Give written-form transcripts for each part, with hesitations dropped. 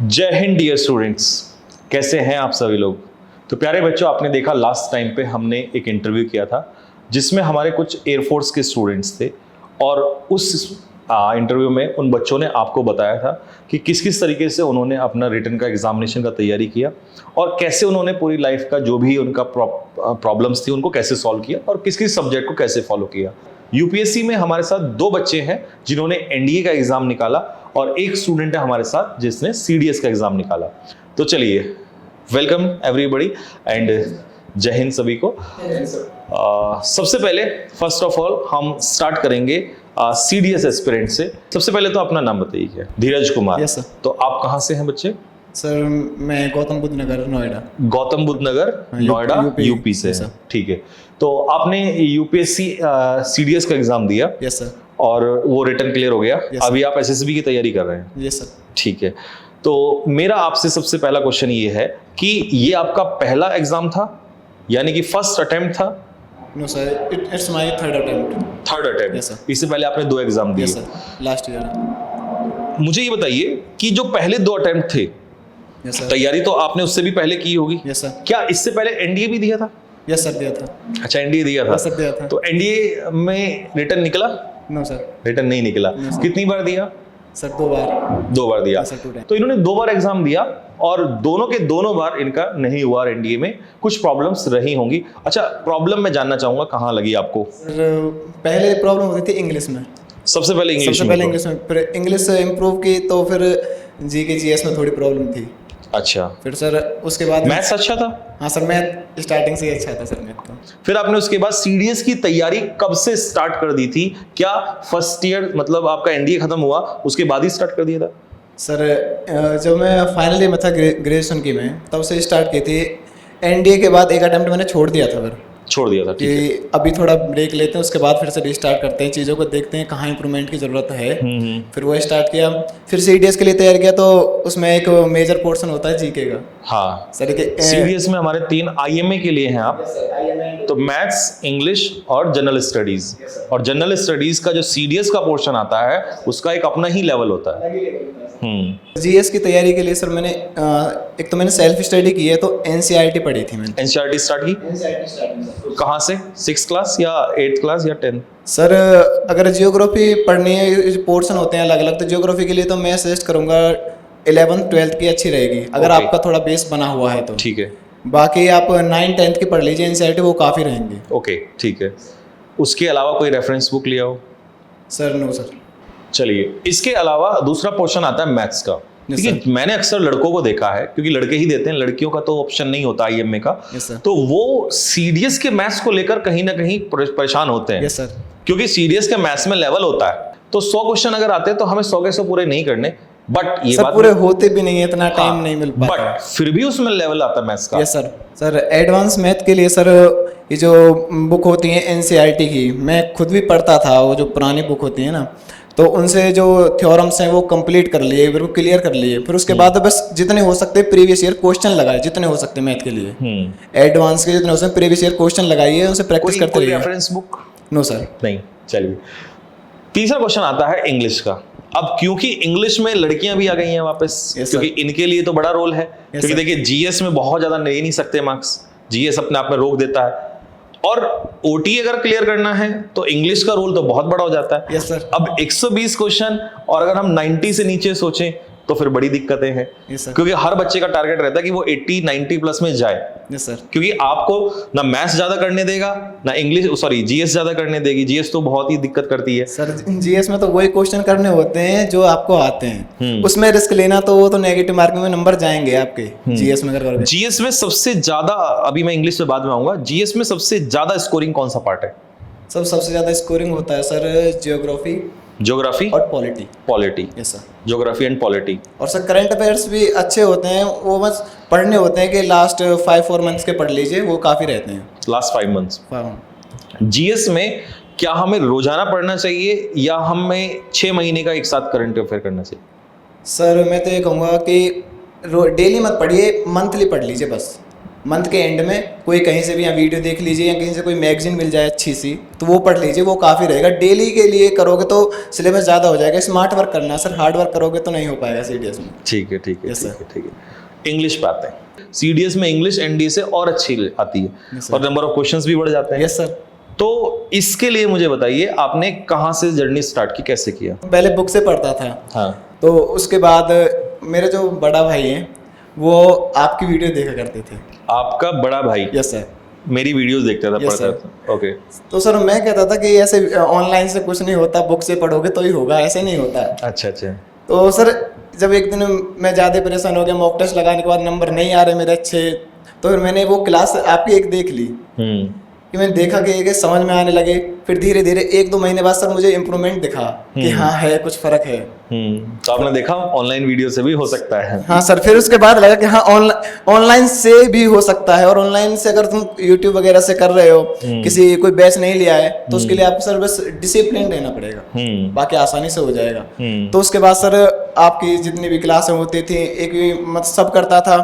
जय Hind dear students, कैसे हैं आप सभी लोग। तो प्यारे बच्चों, आपने देखा लास्ट टाइम पे हमने एक इंटरव्यू किया था जिसमें हमारे कुछ एयरफोर्स के स्टूडेंट्स थे और उस इंटरव्यू में उन बच्चों ने आपको बताया था कि किस किस तरीके से उन्होंने अपना रिटन का एग्जामिनेशन का तैयारी किया और कैसे उन्होंने पूरी लाइफ का जो भी उनका प्रॉब्लम्स थी उनको कैसे सॉल्व किया और किस किस सब्जेक्ट को कैसे फॉलो किया। यूपीएससी में हमारे साथ दो बच्चे हैं जिन्होंने एनडीए का एग्जाम निकाला और एक स्टूडेंट है हमारे साथ जिसने सीडीएस का एग्जाम निकाला। तो चलिए, वेलकम एवरीबॉडी एंड जय हिंद सभी को। सबसे पहले फर्स्ट ऑफ ऑल हम स्टार्ट करेंगे सीडीएस एस्पिरेंट से। सबसे पहले तो अपना नाम बताइए। क्या? धीरज कुमार। Yes sir. तो आप कहाँ से हैं बच्चे? सर मैं गौतम बुद्ध नगर नोएडा। गौतम बुद्ध नगर नोएडा यूपी से। ठीक है। तो आपने यूपीएससी सीडीएस का एग्जाम दिया? Yes sir. और वो रिटन क्लियर हो गया? Yes, अभी आप एसएसबी की तैयारी कर रहे हैं? Yes sir. ठीक है। तो मेरा आपसे सबसे पहला क्वेश्चन ये है कि ये आपका पहला एग्जाम था, यानी कि फर्स्ट अटेम्प्ट था? No sir, it's my third attempt. Third attempt. Yes, sir. इससे पहले आपने दो एग्जाम दिए? Yes sir, last year. मुझे ये बताइए कि जो पहले दो अटेम्प्ट थे, यस सर। तैयारी तो आपने उससे भी पहले की होगी? Yes sir. क्या इससे पहले एनडीए भी दिया था? यस सर, दिया था। अच्छा, एनडीए दिया था। यस सर, दिया था। तो एनडीए में रिटन निकला? No sir. रिटन नहीं निकला। कितनी बार दिया? सर दो बार दिया। Yes, sir, 2 times। तो इन्होंने दो बार एग्जाम दिया और दोनों के दोनों बार इनका नहीं हुआ। एनडीए में कुछ प्रॉब्लम्स रही होंगी। अच्छा, प्रॉब्लम मैं जानना चाहूंगा कहाँ लगी आपको? सर पहले प्रॉब्लम होती थी इंग्लिश में। सबसे पहले इंग्लिश में फिर इंग्लिश इम्प्रूव की तो फिर जीके जीएस में थोड़ी प्रॉब्लम थी। अच्छा। फिर सर उसके बाद मैथ्स अच्छा था? हाँ सर, मैथ स्टार्टिंग से ही अच्छा था सर मैथ तो। फिर आपने उसके बाद सीडीएस की तैयारी कब से स्टार्ट कर दी थी? क्या फर्स्ट ईयर मतलब आपका एनडीए खत्म हुआ उसके बाद ही स्टार्ट कर दिया था? सर जब मैं फाइनल ईयर में था ग्रेजुएशन की में, तब से स्टार्ट की थी। एनडीए के बाद एक अटेम्प्ट मैंने छोड़ दिया था फिर। छोड़ दिया था? ठीक है। कि अभी थोड़ा ब्रेक लेते हैं, उसके बाद फिर से रिस्टार्ट करते हैं, चीज़ों को देखते हैं कहाँ इंप्रूवमेंट की ज़रूरत है। फिर वो स्टार्ट किया। फिर सीडीएस के लिए तैयार किया तो उसमें एक मेजर पोर्शन होता है जीके का। हाँ सर सीडीएस में हमारे 3 आईएमए के लिए हैं आप। तो मैथ्स, इंग्लिश और जनरल स्टडीज। और जनरल स्टडीज का जो सीडीएस का पोर्शन आता है उसका एक अपना ही लेवल होता है। जीएस की तैयारी के लिए सर मैंने एक तो मैंने सेल्फ स्टडी की है, तो एनसीईआरटी पढ़ी थी मैंने। एनसीईआरटी स्टार्ट की? कहाँ से? 6th क्लास या 8th क्लास या 10th? सर अगर जियोग्राफी पढ़नी है, पोर्शन होते हैं अलग अलग, तो जियोग्राफी के लिए तो मैं सजेस्ट करूंगा 11th 12th की अच्छी रहेगी अगर आपका थोड़ा बेस बना हुआ है तो। ठीक है। बाकी आप 9th 10th की पढ़ लीजिए एनसीईआरटी, वो काफ़ी रहेंगे। ओके, ठीक है। उसके अलावा कोई रेफरेंस बुक लिया हो? Sir no sir. चलिए, इसके अलावा दूसरा पोर्शन आता है मैथ्स का। ठीक है। मैंने अक्सर लड़कों को देखा है, क्योंकि लड़के ही देते हैं, लड़कियों का तो ऑप्शन नहीं होता आईएमए का। तो वो सीडीएस के मैथ्स को लेकर कहीं ना कहीं परेशान होते हैं। Yes sir. क्योंकि सीडीएस के मैथ्स में लेवल होता है, तो 100 क्वेश्चन अगर आते हैं तो हमें 100 के 100 पूरे नहीं करने। बट ये सर बात पूरे होते भी नहीं है, इतना टाइम नहीं मिल पाता। बट फिर भी उसमें लेवल आता है मैथ्स का। Yes sir. Sir advance math के लिए सर ये जो बुक होती है एनसीईआरटी की, मैं खुद भी पढ़ता था। वो जो पुरानी बुक होती है ना, तो उनसे जो थ्योरम्स हैं वो कंप्लीट कर लिए, फिर वो क्लियर कर लिए। फिर उसके बाद बस जितने हो सकते प्रीवियस ईयर क्वेश्चन लगाए, जितने हो सकते मैथ के लिए एडवांस के जितने हो सकते प्रीवियस ईयर क्वेश्चन लगाइए, उनसे प्रैक्टिस करते रहिए। Reference book? No sir. नहीं। चलिए, तीसरा क्वेश्चन आता है इंग्लिश का। अब क्योंकि इंग्लिश में लड़कियां भी आ गई हैं वापस, क्योंकि इनके लिए तो बड़ा रोल है। क्योंकि देखिए, जीएस में बहुत ज्यादा ले नहीं सकते मार्क्स, जीएस अपने आप में रोक देता है। और ओटी अगर क्लियर करना है तो इंग्लिश का रोल तो बहुत बड़ा हो जाता है। Yes sir. अब 120 क्वेश्चन, और अगर हम 90 से नीचे सोचें तो फिर बड़ी दिक्कतें हैं। Yes sir. क्योंकि हर बच्चे का टारगेट रहता है कि वो 80-90 प्लस में जाए। Yes sir. क्योंकि आपको ना मैथ्स ज्यादा करने देगा, ना जीएस ज्यादा करने देगी। जीएस तो बहुत ही दिक्कत करती है। सर जीएस में तो वही क्वेश्चन करने होते हैं जो आपको आते हैं, उसमें रिस्क लेना तो वो तो नेगेटिव मार्किंग में नंबर जाएंगे आपके। जीएस में अगर जीएस में सबसे ज्यादा, अभी मैं इंग्लिश से बाद में आऊंगा, जीएस में सबसे ज्यादा स्कोरिंग कौन सा पार्ट है? सबसे ज्यादा स्कोरिंग होता है सर ज्योग्राफी और polity. Yes sir. Geography and polity. और सर करंट अफेयर्स भी अच्छे होते हैं, वो बस पढ़ने होते हैं कि लास्ट 5-4 मंथ्स के पढ़ लीजिए, वो काफ़ी रहते हैं। Last 5 months. जीएस में क्या हमें रोजाना पढ़ना चाहिए या हमें 6 महीने का एक साथ करंट अफेयर करना चाहिए? सर मैं तो ये कहूँगा कि डेली मत पढ़िए, मंथली पढ़ लीजिए बस। मंथ के एंड में कोई कहीं से भी यहाँ वीडियो देख लीजिए या कहीं से कोई मैगजीन मिल जाए अच्छी सी तो वो पढ़ लीजिए, वो काफ़ी रहेगा। डेली के लिए करोगे तो सिलेबस ज़्यादा हो जाएगा। स्मार्ट वर्क करना है सर, हार्ड वर्क करोगे तो नहीं हो पाएगा सीडीएस में। ठीक है ठीक है Yes, ठीक है ठीक है। इंग्लिश पे आते हैं। सीडीएस में इंग्लिश एनडीए से और अच्छी आती है Yes, sir. और नंबर ऑफ क्वेश्चंस भी बढ़ जाते हैं। Yes sir. तो इसके लिए मुझे बताइए आपने कहाँ से जर्नी स्टार्ट की, कैसे किया? पहले बुक से पढ़ता था, हाँ तो उसके बाद मेरे जो बड़ा भाई हैं वो आपकी वीडियो देखा करते थे। आपका बड़ा भाई यस सर। मेरी वीडियोस देखता था, Yes, पढ़ता sir. था। ओके तो सर मैं कहता था कि ऐसे ऑनलाइन से कुछ नहीं होता, बुक से पढ़ोगे तो ही होगा, ऐसे नहीं होता। अच्छा अच्छा। तो सर जब एक दिन मैं ज़्यादा परेशान हो गया, मॉक टेस्ट लगाने के बाद नंबर नहीं आ रहे मेरे अच्छे, तो फिर मैंने वो क्लास आपकी एक देख ली कि मैंने देखा कि ये समझ में आने लगे। फिर धीरे धीरे 1-2 महीने बाद सर मुझे इम्प्रूवमेंट दिखा कि हाँ है, कुछ फर्क है। तो आपने देखा ऑनलाइन वीडियो से भी हो सकता है। हाँ सर, फिर उसके बाद लगा कि हाँ ऑनलाइन से भी हो सकता है। और ऑनलाइन से अगर तुम यूट्यूब वगैरह से कर रहे हो, किसी कोई बैच नहीं लिया है तो उसके लिए आपको सर बस डिसिप्लिन रहना पड़ेगा, बाकी आसानी से हो जाएगा। तो उसके बाद सर आपकी जितनी भी क्लासें होती थी एक भी मतलब सब करता था,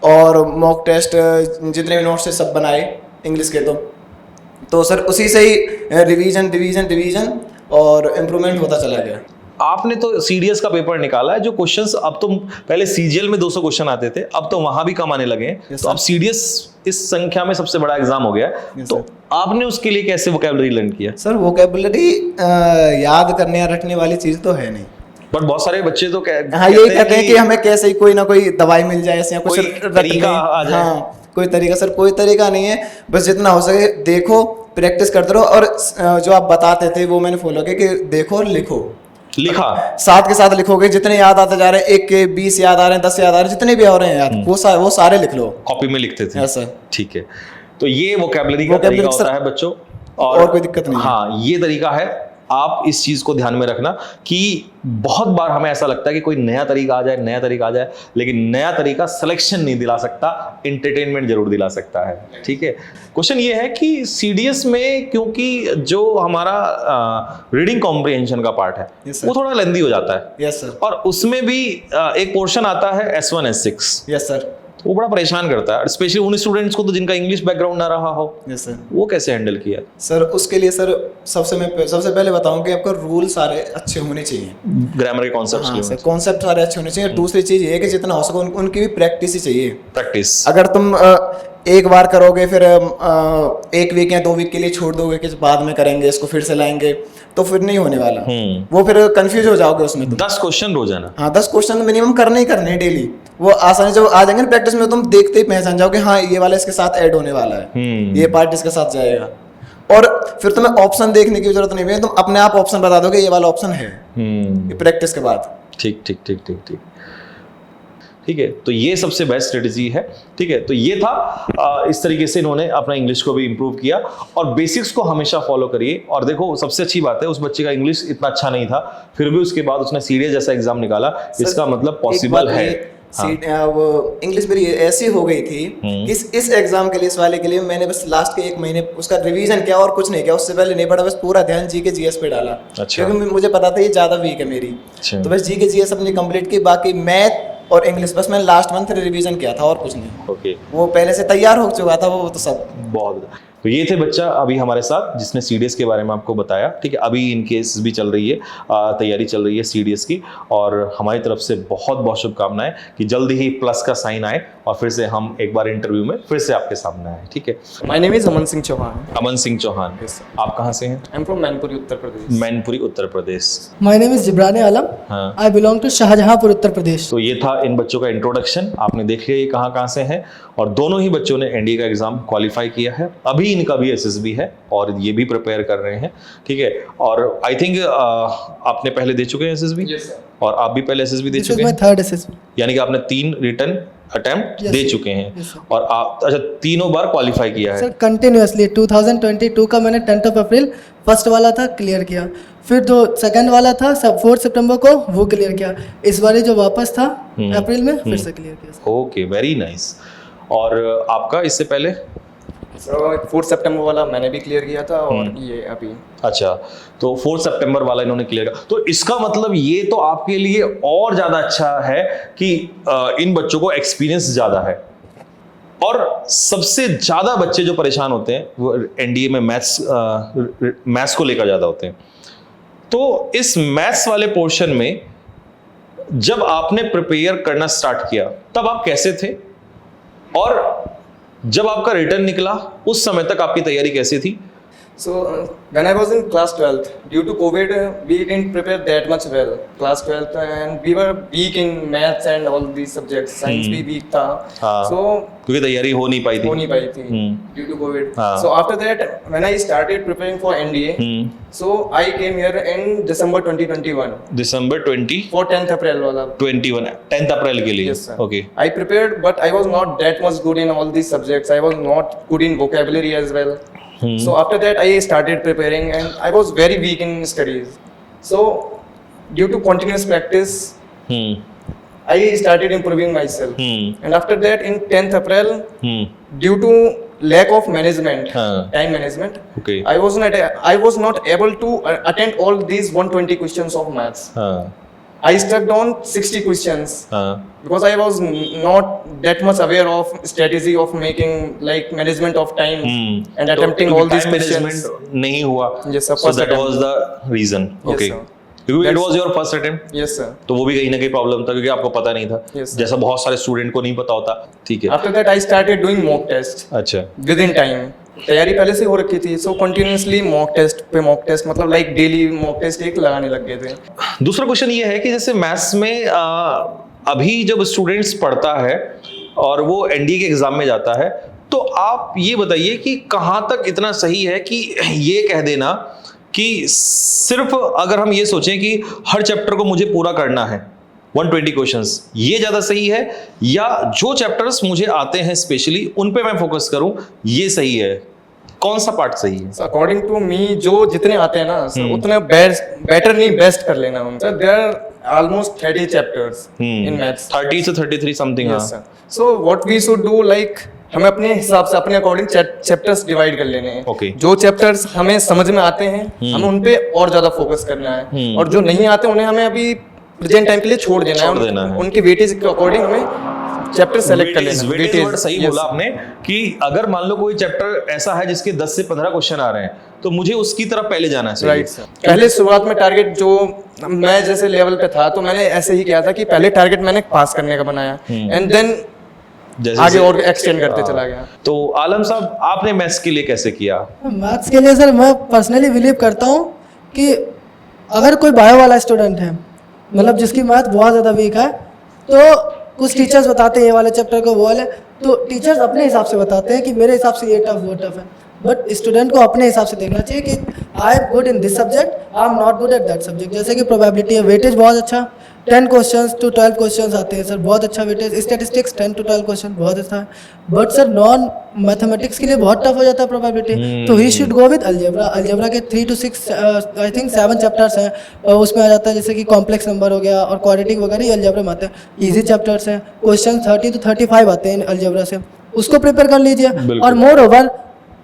और मॉक टेस्ट जितने भी नोट्स थे सब बनाए इंग्लिश के। तो सर उसी से ही रिवीजन रिवीजन रिवीजन और इम्प्रूवमेंट होता चला गया। आपने तो सीडीएस का पेपर निकाला है, जो क्वेश्चंस अब तो पहले सीजीएल में 200 क्वेश्चन आते थे, अब तो वहां भी कम आने लगे हैं। Yes, तो अब सीडीएस इस संख्या में सबसे बड़ा एग्जाम हो गया है। Yes, तो आपने उसके लिए कैसे वोकैबुलरी लर्न किया? सर वोकैबुलरी याद करने या रटने वाली चीज़ तो है नहीं। बट बहुत सारे बच्चे तो हाँ यही कहते हैं कि हमें कैसे ही कोई ना कोई दवाई मिल जाए ऐसे, या कुछ कोई रट तरीका लें। आ जाए। हाँ कोई तरीका, सर कोई तरीका नहीं है, बस जितना हो सके देखो, प्रैक्टिस करते रहो। और जो आप बताते थे वो मैंने फॉलो किया कि देखो और लिखो, लिखा साथ के साथ लिखोगे, जितने याद आते जा रहे हैं, 1 के 20 याद आ रहे हैं, 10 याद आ रहे हैं, जितने भी आ रहे हैं याद वो सारे लिख लो। कॉपी में लिखते थे? Yes sir. ठीक है, तो ये वोकैबुलरी का तरीका होता है बच्चों, और कोई दिक्कत नहीं है। हाँ ये तरीका है। आप इस चीज को ध्यान में रखना कि बहुत बार हमें ऐसा लगता है कि कोई नया तरीका आ जाए, लेकिन नया तरीका सिलेक्शन नहीं दिला सकता, एंटरटेनमेंट जरूर दिला सकता है। ठीक है, क्वेश्चन ये है कि सीडीएस में क्योंकि जो हमारा रीडिंग कॉम्प्रिहेंशन का पार्ट है Yes, sir. वो थोड़ा लेंदी हो जाता है। Yes sir. और उसमें भी एक पोर्शन आता है S1 S6, यस सर। वो बड़ा परेशान करता है, स्पेशली उन स्टूडेंट्स को तो जिनका इंग्लिश बैकग्राउंड ना रहा हो। Yes sir. वो कैसे हैंडल किया? सर उसके लिए सर सबसे पहले बताऊं कि आपका रूल सारे अच्छे होने चाहिए, ग्रामर के कॉन्सेप्ट्स हाँ सर, कॉन्सेप्ट सारे अच्छे होने चाहिए। दूसरी चीज ये है कि जितना हो सके उनकी भी प्रैक्टिस ही चाहिए। प्रैक्टिस अगर तुम एक बार करोगे फिर 1 वीक या 2 वीक के लिए छोड़ दोगे कि बाद में करेंगे इसको फिर से लाएंगे, तो फिर नहीं होने वाला। वो फिर कंफ्यूज हो जाओगे उसमें। 10 क्वेश्चन रोजाना? हाँ 10 क्वेश्चन मिनिमम करने ही करने हैं डेली। वो आसानी से आ जाएंगे ना प्रैक्टिस में, तुम देखते ही पहचान जाओगे हाँ ये वाला इसके साथ ऐड होने वाला है, ये पार्ट इसके साथ जाएगा। और फिर तुम्हें ऑप्शन देखने की जरूरत नहीं है, तुम अपने आप ऑप्शन बता दोगे ये वाला ऑप्शन है, ये प्रैक्टिस के बाद। ठीक ठीक ठीक ठीक ठीक ठीक है, तो ये सबसे बेस्ट स्ट्रेटेजी है। ठीक है, तो ये था इस तरीके से इन्होंने अपना इंग्लिश को भी इंप्रूव किया। और बेसिक्स को हमेशा फॉलो करिए। और देखो सबसे अच्छी बात है, उस बच्चे का इंग्लिश इतना अच्छा नहीं था, फिर भी उसके बाद उसने सीडीएस जैसा एग्जाम निकाला, इसका मतलब पॉसिबल है। वो इंग्लिश मेरी ऐसी हो गई थी कि इस एग्जाम के लिए, इस वाले के लिए मैंने बस लास्ट के 1 महीने उसका रिवीजन किया और कुछ नहीं किया, उससे पहले नहीं पढ़ा, बस पूरा ध्यान जीके जीएस पे डाला। अच्छा। क्योंकि मुझे पता था ये ज्यादा वीक है मेरी। अच्छा। तो बस जीके जीएस अपनी कंप्लीट की, बाकी मैथ और इंग्लिश बस मैंने लास्ट मंथ रिवीजन किया था और कुछ नहीं। ओके, वो पहले से तैयार हो चुका था वो तो सब। बहुत। तो ये थे बच्चा अभी हमारे साथ जिसने सीडीएस के बारे में आपको बताया। ठीक है, अभी इन केस भी चल रही है, तैयारी चल रही है सीडीएस की, और हमारी तरफ से बहुत बहुत शुभकामनाएं कि जल्दी ही प्लस का साइन आए और फिर से हम एक बार इंटरव्यू में फिर से आपके सामने आए। ठीक है, my name is Aman Singh Chauhan. Aman Singh Chauhan, आप कहाँ से हैं? I am from Mainpuri Uttar Pradesh. Mainpuri Uttar Pradesh. My name is Jibran Alam. हाँ। I belong to Shahjahanpur Uttar Pradesh. तो ये था इन बच्चों का इंट्रोडक्शन। आपने देख लिया ये कहाँ से हैं, और दोनों ही बच्चों ने एनडीए का एग्जाम क्वालिफाई किया है। अभी इनका भी एसएसबी है और ये भी प्रिपेयर कर रहे हैं। ठीक है, और आई थिंक आपने पहले दे चुके हैं एसएसबी? Yes sir. और आप भी पहले एसएसबी दे दिस इज चुके माय हैं, थर्ड एसएसबी। यानी कि आपने 3 रिटर्न अटेम्प्ट Yes, दे sir. चुके हैं। Yes, sir. और आप अच्छा तीनों बार क्वालिफाई किया है? सर कंटिन्यूअसली 2022 का मैंने 10 अप्रैल फर्स्ट वाला था क्लियर किया, फिर जो सेकंड वाला था 4 सितंबर को वो क्लियर किया, इस बार जो वापस था अप्रैल में फिर से क्लियर किया। Okay, very nice. और आपका इससे पहले? सर 4 सितंबर वाला मैंने भी क्लियर किया था, और ये अभी। अच्छा, तो 4 सितंबर वाला इन्होंने क्लियर किया, तो इसका मतलब ये तो आपके लिए और ज्यादा अच्छा है कि इन बच्चों को एक्सपीरियंस ज्यादा है। और सबसे ज्यादा बच्चे जो परेशान होते हैं वो एनडीए में मैथ्स को लेकर ज्यादा होते हैं। तो इस मैथ्स वाले पोर्शन में जब आपने प्रिपेयर करना स्टार्ट किया तब आप कैसे थे, और जब आपका रिटर्न निकला उस समय तक आपकी तैयारी कैसी थी? So when I was in class 12th, due to COVID, we didn't prepare that much well. Class 12th, and we were weak in maths and all these subjects. Science भी weak था. हाँ, So क्योंकि तैयारी हो नहीं पाई थी। due to COVID. हाँ। So after that, when I started preparing for NDA, so I came here in December 2021 December for 10th April वाला. 10th अप्रैल के लिए। Yes, sir. Okay. I prepared, but I was not that much good in all these subjects. I was not good in vocabulary as well. So after that, I started preparing, and I was very weak in studies. So due to continuous practice, I started improving myself. And after that, in 10th April, due to lack of management, time management, Okay. I was not able to attend all these 120 questions of maths. I stuck on 60 questions because I was not that much aware of strategy of making like management of time and attempting all these questions. नहीं हुआ। Yes, sir, So first that attempt. was the reason. Yes, Okay. sir. क्योंकि it That's- was your first attempt, Yes, sir. तो वो भी कहीं ना कहीं problem था क्योंकि आपको पता नहीं था। Yes, sir. जैसा बहुत सारे स्टूडेंट को नहीं पता होता। ठीक है। After that, I started doing mock test अच्छा। within time. तैयारी पहले से हो रखी थी, so continuously mock test पे mock test, मतलब like daily mock test एक लगाने लग गए थे। दूसरा क्वेश्चन ये है कि जैसे मैथ्स में अभी जब स्टूडेंट्स पढ़ता है और वो एनडीए के एग्जाम में जाता है, तो आप ये बताइए कि कहाँ तक इतना सही है कि ये कह देना कि सिर्फ अगर हम ये सोचें कि हर चैप्टर को मुझे पूरा करना है 120 क्वेश्चंस, ये ज्यादा सही है, या जो चैप्टर्स मुझे आते हैं स्पेशली उन पे मैं फोकस करूं, ये सही है? कौन सा पार्ट सही है? अकॉर्डिंग टू मी जो जितने आते हैं ना उतने बेटर नहीं बेस्ट कर लेना उनका। There are almost 30 chapters in maths, 30 से 33 something. Yes sir. So what we should do, like हमें अपने हिसाब से अपने अकॉर्डिंग चैप्टर्स डिवाइड कर लेने हैं। Okay. जो चैप्टर्स हमें समझ में आते हैं हमें उन पे और ज्यादा फोकस करना है, और जो नहीं आते उन्हें हमें अभी प्रेजेंट टाइम के लिए छोड़ देना है। उनकी वेटेज के अकॉर्डिंग हमें चैप्टर सेलेक्ट कर लेना। वेटेज वर्ड सही बोला आपने कि अगर मान लो कोई चैप्टर ऐसा है जिसके 10 से 15 क्वेश्चन आ रहे हैं तो मुझे उसकी तरफ पहले जाना चाहिए। Right sir. पहले शुरुआत में टारगेट जो मैं जैसे लेवल पे था तो मैंने ऐसे ही किया था कि पहले टारगेट मैंने पास करने का बनाया एंड देन जैसे आगे और एक्सटेंड करते चला गया। तो आलम साहब, आपने मैथ्स के लिए कैसे किया? मैथ्स के लिए सर मैं पर्सनली बिलीव करता हूँ कि अगर कोई बायो वाला स्टूडेंट है, मतलब जिसकी मैथ बहुत ज़्यादा वीक है, तो कुछ टीचर्स बताते हैं ये वाले चैप्टर को वो वाले, तो टीचर्स अपने हिसाब से बताते हैं कि मेरे हिसाब से ये टफ वो टफ है, बट स्टूडेंट को अपने हिसाब से देखना चाहिए कि I am good in this subject, I am not good at that subject. जैसे कि प्रोबेबिलिटी है, वेटेज बहुत अच्छा, 10 क्वेश्चंस टू 12 क्वेश्चंस आते हैं सर, बहुत अच्छा वेटेज। स्टैटिस्टिक्स 10 to 12 क्वेश्चन बहुत अच्छा है, बट सर नॉन मैथमेटिक्स के लिए बहुत टफ हो जाता है प्रोबेबिलिटी, तो he should go with algebra. Algebra के 3 to 6 आई थिंक 7 चैप्टर्स हैं, उसमें आ जाता है जैसे कि कॉम्प्लेक्स नंबर हो गया और क्वाड्रेटिक वगैरह, ये अलजेब्रा में आते हैं। ईजी चैप्टर्स हैं, क्वेश्चन 30 to 35 आते हैं अलजेब्रा से, उसको प्रिपेयर कर लीजिए। और मोर ओवर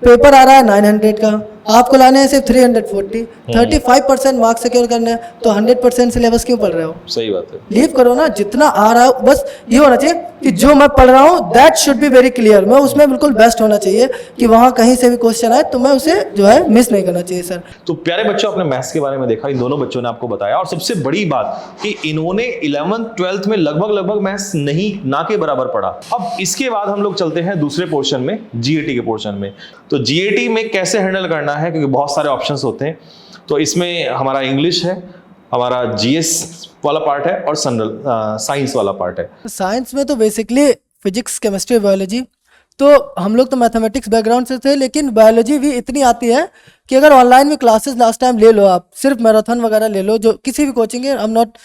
पेपर आ रहा है 900 का, आपको लाने हैं सिर्फ 340, 35% मार्क्स सिक्योर करने हैं, तो 100% सिलेबस क्यों पढ़ रहे हो? सही बात है। लीव करो ना, जितना आ रहा है बस ये होना चाहिए कि जो मैं पढ़ रहा हूँ that should be very clear, मैं उसमें बिल्कुल बेस्ट होना चाहिए कि वहाँ कहीं से भी क्वेश्चन आए तो मैं उसे जो है मिस नहीं करना चाहिए सर। तो प्यारे बच्चों, आपने मैथ्स के बारे में देखा, इन दोनों बच्चों ने आपको बताया, और सबसे बड़ी बात कि इन्होंने 11th 12th में लगभग मैथ्स नहीं ना के बराबर पढ़ा। अब इसके बाद हम लोग चलते हैं दूसरे पोर्शन में, जीएटी के पोर्शन में। तो जीएटी में कैसे हैंडल करना है, क्योंकि बहुत सारे ऑप्शंस होते हैं। तो इसमें हमारा इंग्लिश है, हमारा जीएस वाला पार्ट है और साइंस वाला पार्ट है। साइंस में तो बेसिकली फिजिक्स, केमिस्ट्री, बायोलॉजी, तो हम लोग तो मैथमेटिक्स बैकग्राउंड से थे, लेकिन बायोलॉजी भी इतनी आती है कि अगर ऑनलाइन में क्लासेस लास्ट टाइम ले लो, आप सिर्फ मैराथन वगैरह ले लो, जो किसी भी कोचिंग है, I am not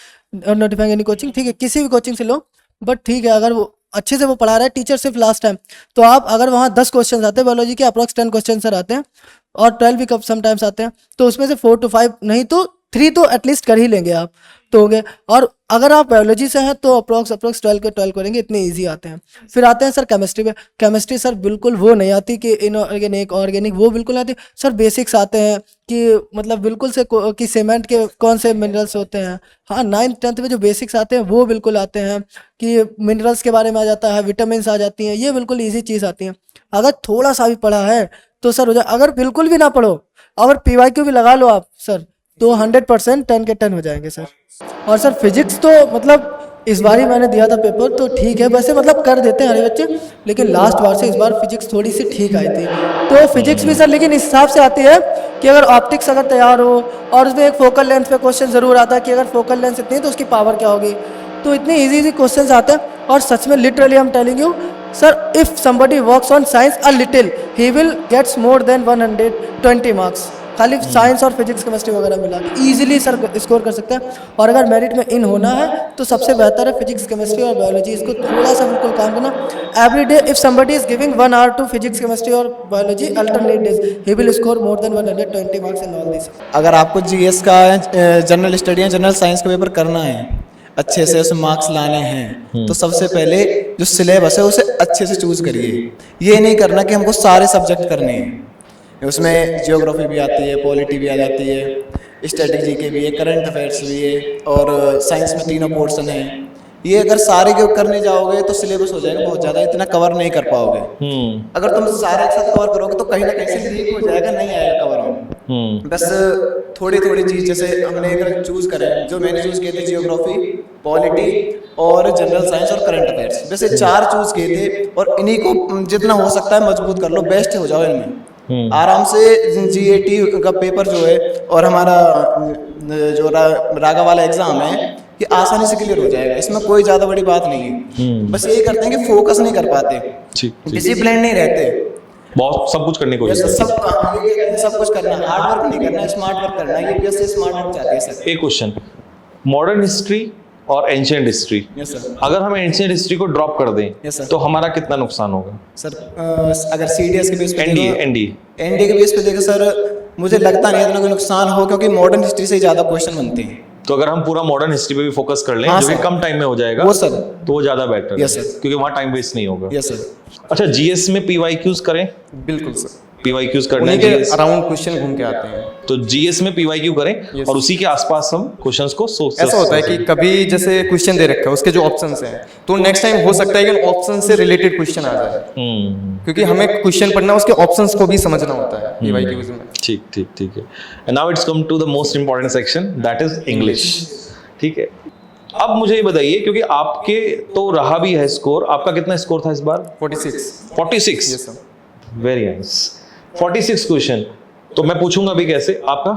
notifying any coaching, ठीक है, किसी भी कोचिंग से लो, बट ठीक है अगर वो अच्छे से वो पढ़ा रहा है टीचर सिर्फ लास्ट टाइम, तो आप अगर वहाँ 10 क्वेश्चन आते हैं बायोलॉजी के, अप्रॉक्स 10 क्वेश्चन सर आते हैं, और 12 भी कब समटाइम्स आते हैं, तो उसमें से 4 to 5 नहीं तो 3 तो एटलीस्ट कर ही लेंगे आप, तो हो गए। और अगर आप बायोलॉजी से हैं तो अप्रोक्स 12 करेंगे, इतने इजी आते हैं। फिर आते हैं सर केमिस्ट्री पे। केमिस्ट्री सर बिल्कुल वो नहीं आती कि इनऑर्गेनिक ऑर्गेनिक, वो बिल्कुल आती। सर बेसिक्स आते हैं कि मतलब बिल्कुल से कि सीमेंट के कौन से मिनरल्स होते हैं। हाँ 9th 10th में जो बेसिक्स आते हैं वो बिल्कुल आते हैं, कि मिनरल्स के बारे में आ जाता है, विटामिन आ जाती हैं, ये बिल्कुल ईजी चीज़ आती हैं। अगर थोड़ा सा भी पढ़ा है तो सर हो जाए। अगर बिल्कुल भी ना पढ़ो, अगर PYQ भी लगा लो आप सर, तो 100% 10 के 10 हो जाएंगे सर। और सर फिजिक्स तो मतलब इस बार ही मैंने दिया था पेपर, तो ठीक है, वैसे मतलब कर देते हैं हरे बच्चे, लेकिन लास्ट बार से इस बार फिजिक्स थोड़ी सी ठीक आई थी। तो फिजिक्स भी सर लेकिन इस हिसाब से आती है कि अगर ऑप्टिक्स अगर तैयार हो, और उसमें एक फोकल लेंथ पे क्वेश्चन ज़रूर आता है कि अगर फोकल लेंथ इतनी है तो उसकी पावर क्या होगी। तो इतने इजी क्वेश्चन आते हैं। और सच में literally I am telling you sir, if somebody works on science a little, he will gets more than 120 marks, खाली साइंस और फिजिक्स केमिस्ट्री वगैरह मिला के ईजिली सर स्कोर कर सकते हैं। और अगर मेरिट में इन होना है तो सबसे बेहतर है फिजिक्स केमिस्ट्री और बायोलॉजी, इसको थोड़ा सा बिल्कुल काम करना। Every day if somebody is giving 1 hour to physics chemistry और biology alternate days, he will score more than 120 marks in all this. अगर आपको GS का जनरल स्टडी या जनरल साइंस का पेपर करना है, अच्छे से उसमें मार्क्स लाने हैं, तो सबसे पहले जो सिलेबस है उसे अच्छे से चूज़ करिए। ये नहीं करना कि हमको सारे सब्जेक्ट करने हैं, उसमें जियोग्राफी भी आती है, पॉलिटी भी आ जाती है, स्ट्रेटजी के भी है, करंट अफेयर्स भी है, और साइंस में 3 पोर्शन है। ये अगर सारे के करने जाओगे तो सिलेबस हो जाएगा बहुत ज़्यादा, इतना कवर नहीं कर पाओगे। अगर तुम सारे एक साथ कवर करोगे तो कहीं ना कहीं से लीक हो जाएगा, नहीं आएगा कवर में। बस थोड़ी थोड़ी चीज़, जैसे हमने अगर चूज़ करें, जो मैंने चूज़ किए थे जियोग्राफी, पॉलिटी और जनरल साइंस और करंट अफेयर्स, वैसे 4 चूज़ किए थे। और इन्हीं को जितना हो सकता है मजबूत कर लो, बेस्ट हो जाओ इनमें। आराम से GAT का पेपर जो है और हमारा जो रागा वाला एग्जाम है, ये आसानी से क्लियर हो जाएगा, इसमें कोई ज़्यादा बड़ी बात नहीं है। बस यही करते हैं कि फोकस नहीं कर पाते, डिसिप्लिन नहीं रहते, बहुत सब कुछ करने को सब कुछ करना, हार्ड वर्क नहीं करना, स्मार्ट वर्क करना है। UPSC स्मार्ट वर्क चाहते हैं सर। एक क्वेश्चन, मॉडर्न हिस्ट्री और एंशिएंट हिस्ट्री, यस सर। अगर हम एंशिएंट हिस्ट्री को ड्रॉप कर दें Yes, sir. तो हमारा कितना नुकसान होगा? सर अगर CDS के बेस पे NDA के बेस पे देखें सर, मुझे लगता नहीं इतना कोई नुकसान हो, क्योंकि मॉडर्न हिस्ट्री से ज़्यादा क्वेश्चन बनते हैं। तो अगर हम पूरा मॉडर्न हिस्ट्री पे भी फोकस कर लें, हाँ, जो कि सर। कम टाइम में हो जाएगा, वो सर। तो वो ज्यादा बेटर है, Yes, sir. क्योंकि वहाँ टाइम वेस्ट नहीं होगा। Yes sir. अच्छा, GS में PYQs करें? बिल्कुल सर, PYQs करने उन्हीं के के अराउंड क्वेश्चन घूम के आते हैं। तो GS में PYQ करें Yes. और उसी के आसपास हम क्वेश्चंस को सोच। ऐसा होता है कि कभी जैसे क्वेश्चन दे रखा है, उसके जो ऑप्शंस हैं, तो नेक्स्ट टाइम हो सकता है कि ऑप्शन से रिलेटेड क्वेश्चन आ जाए, क्योंकि हमें क्वेश्चन पढ़ना उसके ऑप्शंस को भी समझना होता है PYQs में। ठीक ठीक ठीक है। And now it's come to the most important section, that is English. ठीक है, अब मुझे ये बताइए, क्योंकि आपके तो रहा भी है स्कोर, आपका कितना स्कोर था इस बार? 46। Yes sir. Very nice. 46 question, तो मैं पूछूंगा भी कैसे, आपका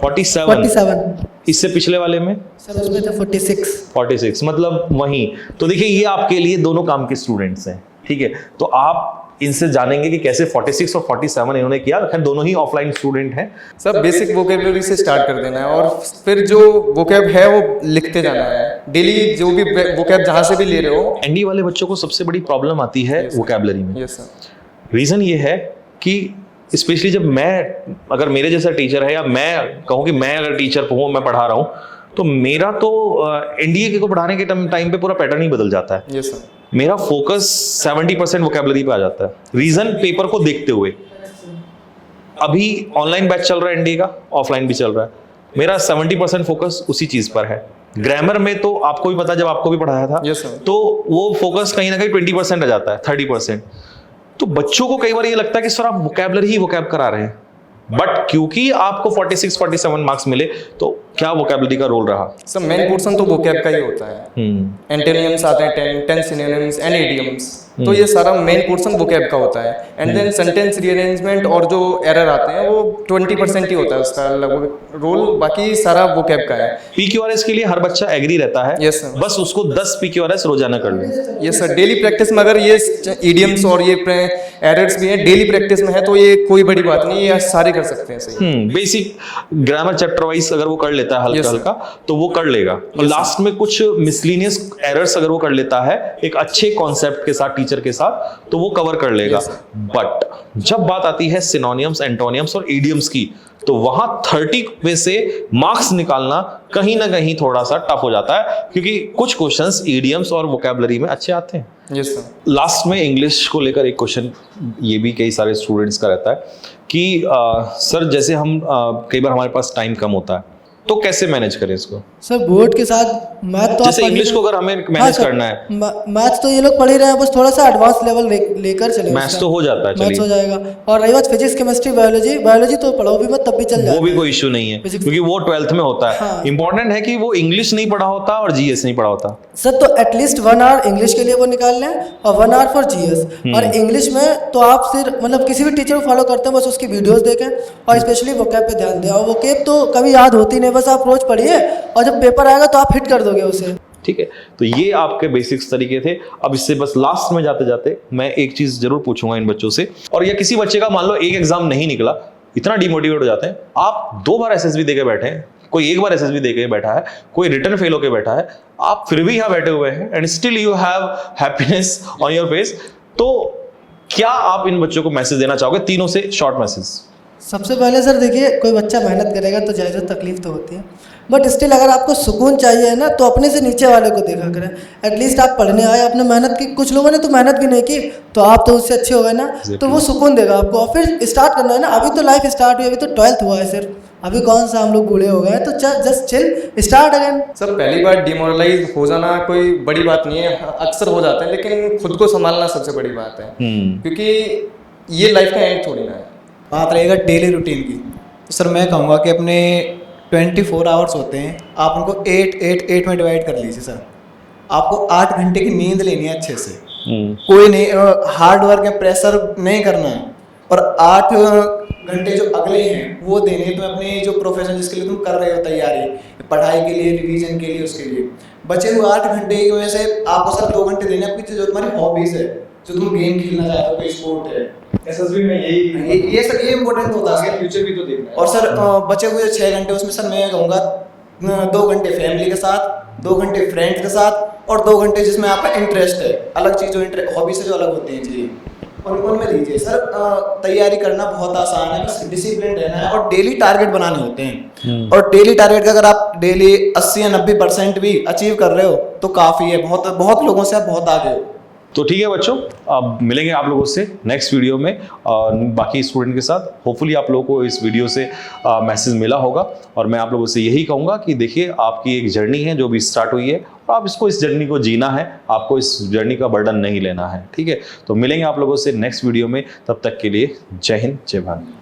47। इससे पिछले वाले में सर उसमें था 46। मतलब वहीं। तो देखिए, ये आपके लिए दोनों काम के स्टूडेंट्स हैं, ठीक है। तो आप इनसे जानेंगे कि कैसे 46 और 47 इन्होंने किया। खैर दोनों ही ऑफलाइन स्टूडेंट हैं। सब बेसिक वोकेबलरी से स्टार्ट कर देना है, और फिर जो वोकेब है वो लिखते जाना है डेली, जो भी वोकेब जहाँ से भी ले रहे हो। एनडी वाले बच्चों को सबसे बड़ी प्रॉब्लम आती है वोकैबुलरी में। Yes sir. रीज़न ये है कि स्पेशली जब मैं, अगर मेरे जैसा टीचर है, या मैं कहूँ कि मैं अगर टीचर हूँ, मैं पढ़ा रहा हूँ, तो मेरा तो NDA को पढ़ाने के टाइम पे पूरा पैटर्न ही बदल जाता है। Yes sir. मेरा फोकस 70% वोकैबुलरी पे आ जाता है। रीज़न, पेपर को देखते हुए। अभी ऑनलाइन बैच चल रहा है NDA का, ऑफलाइन भी चल रहा है, मेरा 70% फोकस उसी चीज़ पर है। ग्रामर में तो आपको भी पता, जब आपको भी पढ़ाया था, Yes, sir. तो वो फोकस कहीं ना कहीं 20% आ जाता है, 30%। तो बच्चों को कई बार ये लगता है कि सर आप वोकैबुलरी ही वोकैब करा रहे हैं, बट क्योंकि आपको 46-47 मार्क्स मिले, तो क्या वोकैबुलरी का रोल रहा? सर मेन पोर्शन तो वोकैब का ही होता है। एंटोनिम्स आते हैं 10 सिनोनिम्स एंड इडियम्स, तो ये सारा मेन पोर्शन वोकैब का होता है। एंड देन सेंटेंस रीअरेंजमेंट और जो एरर आते हैं वो 20% ही होता है उसका लगभग रोल, बाकी सारा वोकैब का है। PQRS के लिए हर बच्चा एग्री रहता है। Yes, sir. बस उसको 10 PQRS रोजाना कर ले। ये सर डेली प्रैक्टिस में, अगर ये इडियम्स और ये एरर्स भी हैं डेली प्रैक्टिस में है, तो ये कोई बड़ी बात नहीं, ये सारे कर सकते हैं सही। बेसिक ग्रामर चैप्टर वाइज अगर वो कर लेता है हल्का Yes, sir. हल्का, तो वो कर लेगा। और लास्ट में कुछ मिसलिनियस एरर्स अगर वो कर लेता है एक अच्छे कॉन्सेप्ट के साथ, टीचर के साथ, तो वो कवर कर लेगा। Yes, sir. बट जब बात आती है सिनोनिम्स, एंटोनिम्स और इडियम्स की, तो वहां 30 में से मार्क्स निकालना कहीं ना कहीं थोड़ा सा टफ हो जाता है, क्योंकि कुछ क्वेश्चंस ईडियम्स और वोकैबुलरी में अच्छे आते हैं। Yes sir. लास्ट में इंग्लिश को लेकर एक क्वेश्चन ये भी कई सारे स्टूडेंट्स का रहता है कि सर जैसे हम कई बार हमारे पास टाइम कम होता है, तो कैसे मैनेज करें इसको? सर बोर्ड के साथ मैथ तो जैसे इंग्लिश को अगर हमें मैनेज करना है, मैथ तो ये लोग पढ़ ही रहे हैं, बस थोड़ा सा एडवांस लेवल लेकर चले। मैथ्स तो हो जाता है, मैथ्स हो चलिए जाएगा। और रही बात फिजिक्स केमिस्ट्री बायोलॉजी तो पढ़ाओ भी मत तब भी चल जाएगा, वो भी कोई इश्यू नहीं है, क्योंकि वो 12th में होता है। हाँ। इंपॉर्टेंट है कि वो इंग्लिश नहीं पढ़ा होता और जीएस नहीं पढ़ा होता। सर तो एटलीस्ट 1 आवर इंग्लिश के लिए वो निकाल लें और 1 आवर फॉर जीएस। और इंग्लिश में तो आप सिर्फ मतलब किसी भी टीचर को फॉलो करते हैं, बस उसकी वीडियोस देखें और स्पेशली वोकैब पे ध्यान दें। और वोकैब तो कभी याद होती नहीं, बस आप रोज पढ़िए और जब पेपर आएगा तो आप हिट कर दोगे उसे। ठीक है, तो ये आपके बेसिक्स तरीके थे। अब इससे बस लास्ट में जाते जाते मैं एक चीज जरूर पूछूंगा इन बच्चों से, और या किसी बच्चे का मान लो एक एग्जाम नहीं निकला, इतना डिमोटिवेट हो जाते हैं, आप 2 बार एसएसबी देके बैठे हैं, कोई 1 बार एसएसबी देके बैठा है, कोई रिटर्न फेल होके बैठा है, आप फिर भी यहाँ बैठे हुए हैं and still you have happiness on your face, तो क्या आप इन बच्चों को मैसेज देना चाहोगे? तीनों से शॉर्ट मैसेज। सबसे पहले सर देखिए, कोई बच्चा मेहनत करेगा तो जायज़ तकलीफ तो होती है, बट स्टिल अगर आपको सुकून चाहिए ना तो अपने से नीचे वाले को देखा करें। एटलीस्ट आप पढ़ने आए, आपने मेहनत की, कुछ लोगों ने तो मेहनत भी नहीं की, तो आप तो उससे अच्छे हो गए ना, तो वो सुकून देगा आपको। और फिर स्टार्ट करना है ना, अभी तो लाइफ स्टार्ट हुई, अभी तो 12th हुआ है सिर्फ, अभी कौन सा हम लोग बूढ़े हो गए, तो just chill, start again. Sir पहली बार डिमोरलाइज हो जाना कोई बड़ी बात नहीं है, अक्सर हो जाता है, लेकिन खुद को संभालना सबसे बड़ी बात है, क्योंकि ये लाइफ का एंड थोड़ी ना है। बात रहेगा डेली रूटीन की, तो सर मैं कहूँगा कि अपने 24 आवर्स होते हैं, आप उनको 8 में डिवाइड कर लीजिए सर। आपको 8 घंटे की नींद लेनी है अच्छे से, कोई नहीं हार्ड वर्क या प्रेशर नहीं करना है, और 8 घंटे जो अगले हैं वो देने हैं तुम्हें अपने जो प्रोफेशन जिसके लिए तुम कर रहे हो तैयारी, पढ़ाई के लिए, रिवीजन के लिए, उसके लिए। बचे हुए 8 घंटे की वजह से आपको सर 2 घंटे देने हैं जो तुम्हारी हॉबीज है, जो तुम गेम खेलना चाहते हो, कोई स्पोर्ट है, एसएसबी में यही ये सर ये इम्पोर्टेंट होता है सर। फ्यूचर भी तो देखना है। और सर बचे हुए 6 घंटे उसमें सर मैं कहूँगा 2 घंटे फैमिली के साथ, 2 घंटे फ्रेंड्स के साथ, और 2 घंटे जिसमें आपका इंटरेस्ट है, अलग चीज़ जो हॉबी से जो अलग होती है चीज़ें, उनमें दीजिए सर। तैयारी करना बहुत आसान है, बस डिसिप्लिन रहना है और डेली टारगेट बनाने होते हैं। और डेली टारगेट का अगर आप डेली 80 या 90% भी अचीव कर रहे हो तो काफ़ी है, बहुत बहुत लोगों से आप बहुत आगे हो। तो ठीक है बच्चों, अब मिलेंगे आप लोगों से नेक्स्ट वीडियो में बाकी स्टूडेंट के साथ। होपफुली आप लोगों को इस वीडियो से मैसेज मिला होगा, और मैं आप लोगों से यही कहूँगा कि देखिए आपकी एक जर्नी है जो भी स्टार्ट हुई है, और आप इसको, इस जर्नी को जीना है, आपको इस जर्नी का बर्डन नहीं लेना है। ठीक है, तो मिलेंगे आप लोगों से नेक्स्ट वीडियो में, तब तक के लिए जय हिंद, जय भारत।